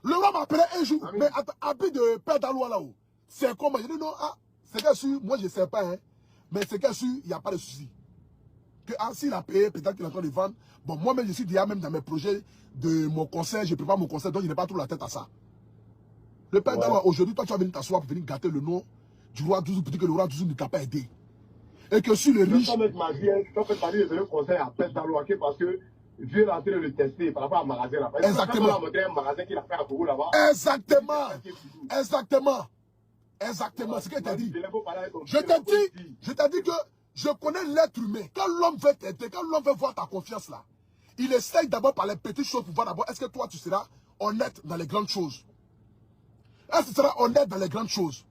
Le roi m'a appelé un jour, mais habit de père d'Aloua là-haut. C'est comment? J'ai dit non, c'est que sûr, moi je ne sais pas, hein, mais c'est que sûr, il n'y a pas de souci. Que s'il a payé, peut-être qu'il est en train de vendre. Bon, moi-même, je suis déjà même dans mes projets de mon conseil, je prépare mon conseil, donc je n'ai pas trop la tête à ça. Le père d'Aloua, aujourd'hui, toi tu vas venir t'asseoir pour venir gâter le nom du roi Douzou pour dire que le roi Douzou ne t'a pas aidé. Et que sur le riche. Le conseil à père d'Aloua parce que je vais rentrer le tester par rapport à un magasin là. Exactement. Un magasin qu'il a fait à Kourou là-bas. Exactement. Exactement. Exactement. Ce que tu as dit. Je t'ai dit que je connais l'être humain. Quand l'homme veut t'aider, quand l'homme veut voir ta confiance là, il essaye d'abord par les petites choses pour voir d'abord est-ce que toi tu seras honnête dans les grandes choses. Est-ce que tu seras honnête dans les grandes choses?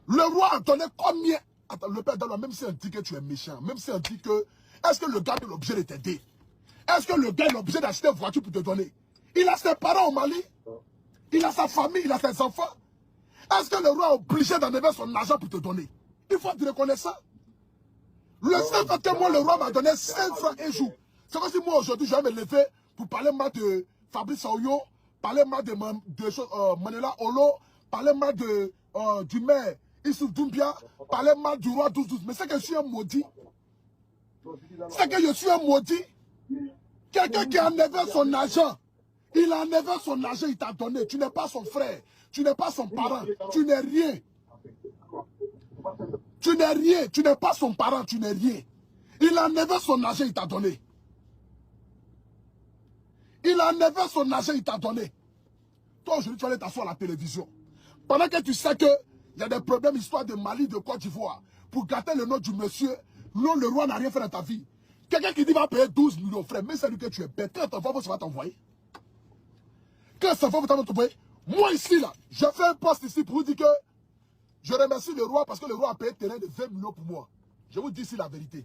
Le roi a donné combien? Attends, le père d'Aloua, même si on dit que tu es méchant, même si on dit que est-ce que le gars est l'objet de t'aider? Est-ce que le gars est l'objet d'acheter une voiture pour te donner? Il a ses parents au Mali, il a sa famille, il a ses enfants. Est-ce que le roi est obligé d'enlever son argent pour te donner? Il faut te reconnaître ça. Le seul fait que moi, le roi m'a donné 5 francs un jour. C'est comme si moi, aujourd'hui, je vais me lever pour parler mal de Fabrice Aoyo, parler mal de Manela Olo, parler mal du maire Issouf Doumbia, parler mal du roi 12-12. Mais c'est que je suis un maudit. C'est que je suis un maudit. Quelqu'un qui a enlevé son argent. Il a enlevé son argent, il t'a donné. Tu n'es pas son frère. Tu n'es pas son parent. Tu n'es rien. Tu n'es rien. Tu n'es pas son parent. Tu n'es rien. Il a enlevé son argent, il t'a donné. Il a enlevé son argent, il t'a donné. Toi, aujourd'hui, tu vas aller t'asseoir à la télévision. Pendant que tu sais qu'il y a des problèmes, histoire de Mali, de Côte d'Ivoire, pour gâter le nom du monsieur, non, le roi n'a rien fait dans ta vie. Quelqu'un qui dit va payer 12 millions, frère, mais c'est lui que tu es bête. Quand ton frère va t'envoyer. Quand sa femme va t'envoyer. Moi ici, là, je fais un poste ici pour vous dire que je remercie le roi parce que le roi a payé terrain de 20 millions pour moi. Je vous dis ici la vérité.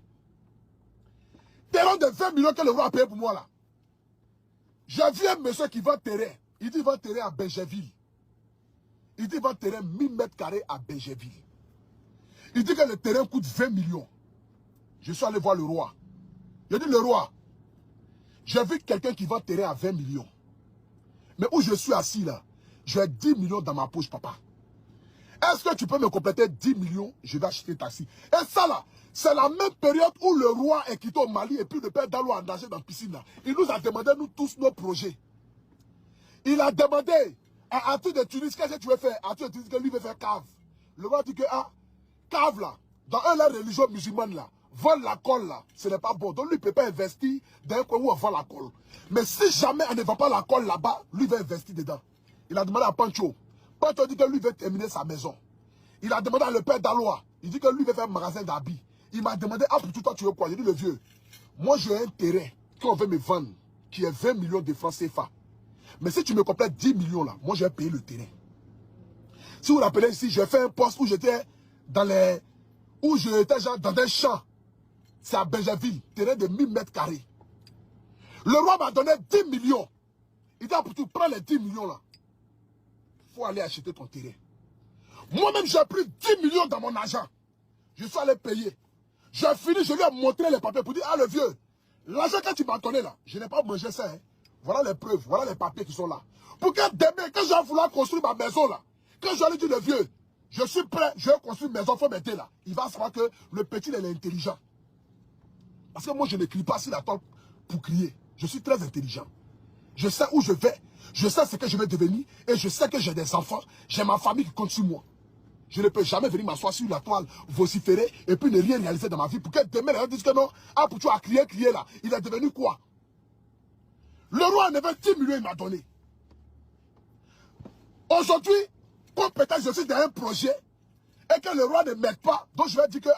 Terrain de 20 millions que le roi a payé pour moi, là. J'ai vu un monsieur qui vend terrain. Il dit vend terrain à Benjeville. Il dit vend terrain 1000 mètres carrés à Benjeville. Il dit que le terrain coûte 20 millions. Je suis allé voir le roi. Je dis le roi, j'ai vu quelqu'un qui vend terrain à 20 millions. Mais où je suis assis là, j'ai 10 millions dans ma poche, papa. Est-ce que tu peux me compléter 10 millions? Je vais acheter taxi. Et ça là, c'est la même période où le roi est quitté au Mali et puis le père d'Aloua a nagé dans la piscine là. Il nous a demandé, nous tous, nos projets. Il a demandé à Arthur de Tunis, qu'est-ce que tu veux faire? Arthur de Tunis, que lui veut faire cave. Le roi dit que, cave là, dans la religion musulmane là, vole la colle là, ce n'est pas bon. Donc lui ne peut pas investir dans un coin où on vend la colle. Mais si jamais on ne vend pas la colle là-bas, lui va investir dedans. Il a demandé à Pancho. Pancho dit que lui veut terminer sa maison. Il a demandé à le père d'Aloua. Il dit que lui veut faire un magasin d'habits. Il m'a demandé, pour tout toi tu veux quoi? J'ai dit le vieux, moi j'ai un terrain qu'on veut me vendre, qui est 20 millions de francs CFA. Mais si tu me complètes 10 millions là, moi je vais payer le terrain. Si vous vous rappelez ici, j'ai fait un poste où j'étais dans genre dans un champ. C'est à Benjeville, terrain de 1000 mètres carrés. Le roi m'a donné 10 millions. Il dit, pour tout, prends les 10 millions là. Il faut aller acheter ton terrain. Moi-même, j'ai pris 10 millions dans mon argent. Je suis allé payer. J'ai fini, je lui ai montré les papiers pour dire, le vieux, l'argent que tu m'as donné là, je n'ai pas mangé ça. Hein. Voilà les preuves, voilà les papiers qui sont là. Pour que demain, quand je vais vouloir construire ma maison là, quand je lui dis, le vieux, je suis prêt, je vais construire une maison, il faut m'aider là. Il va savoir que le petit, il est intelligent. Parce que moi, je ne crie pas sur la table pour crier. Je suis très intelligent. Je sais où je vais. Je sais ce que je vais devenir. Et je sais que j'ai des enfants. J'ai ma famille qui compte sur moi. Je ne peux jamais venir m'asseoir sur la toile, vociférer, et puis ne rien réaliser dans ma vie. Pour que demain, les gens disent que non, pour toi, crier là. Il est devenu quoi? Le roi en avait 10 millions, il m'a donné. Aujourd'hui, comme peut-être je suis dans un projet, et que le roi ne m'aide pas, donc je vais dire que,